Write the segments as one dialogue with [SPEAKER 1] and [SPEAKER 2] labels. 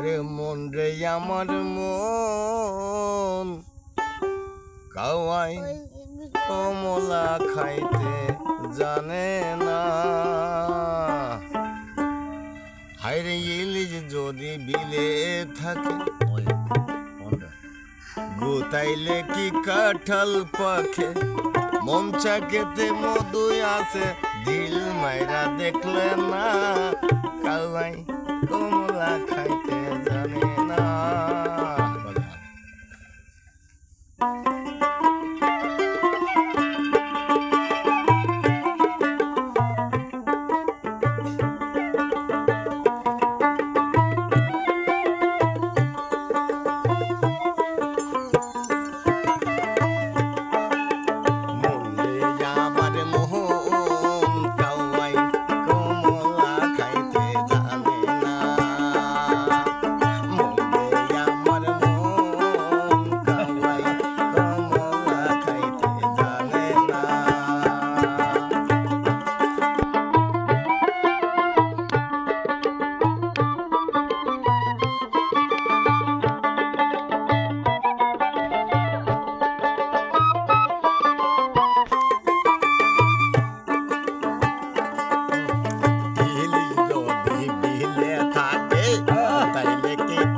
[SPEAKER 1] ওরে মন রে আমার মন কাওয়াই কমলা খাইতে জানে না। হায়রে ইলিশ যদি বিলে থাকে গোতাইলে কি কাঁঠাল পাখে মন চাকেতে মধু আছে দিল মাইরা দেখলে না কাওয়াই কমলা খাইতে জানে না।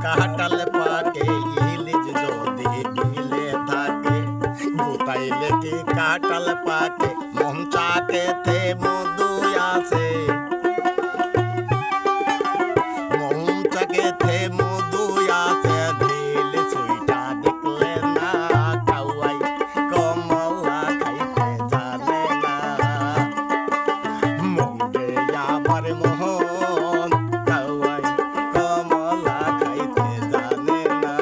[SPEAKER 1] কাঁঠাল পাকে ইলিশ যদি বিলে থাকে গোতাইলে কি কাঁঠাল পাকে মন চাকেতে মধু আছে মন চাকেতে মধু আছে দিল সুইটা দেখলে না কাওয়াই কমলা খাইতে জানে না। মন রে আমার মোহন কাওয়াই কমলা খাইতে জানে না।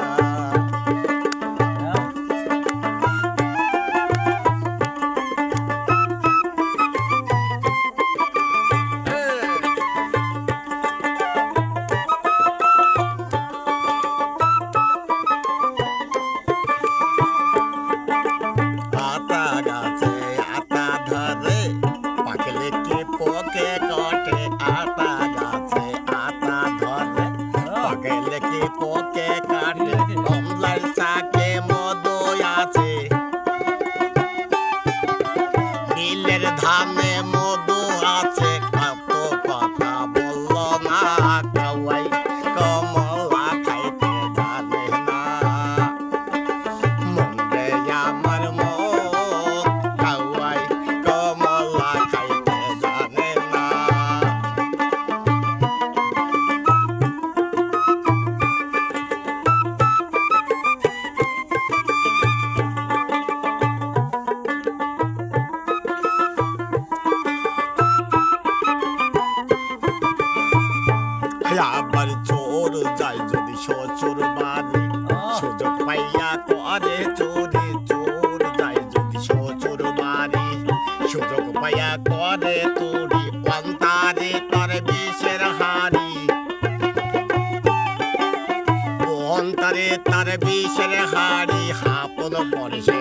[SPEAKER 1] আতা গাছে আতা ধরে পাকলে কি পোকে কাটে আতা গাছে আতা ধরে পাকলে কি পোকে কাটে কমলার চাকে মধু আছে নীলের ধানে মধু আছে কত কথা বলল না কাওয়াই কমলা খাইতে জানে না। মন রে আমার মন কাওয়াই কমলা খাইতে জানে না। আবার চোর যায় যদি শ্বশুর বাড়ি সুযোগ পাইয়া করে চোরে চোর যায় যদি শ্বশুর বাড়ি সুযোগ পাইয়া করে তোরি অন্তারে তার বিষের হাড়ি অন্তরে তার বিষের হাড়ি হাপন পরে সে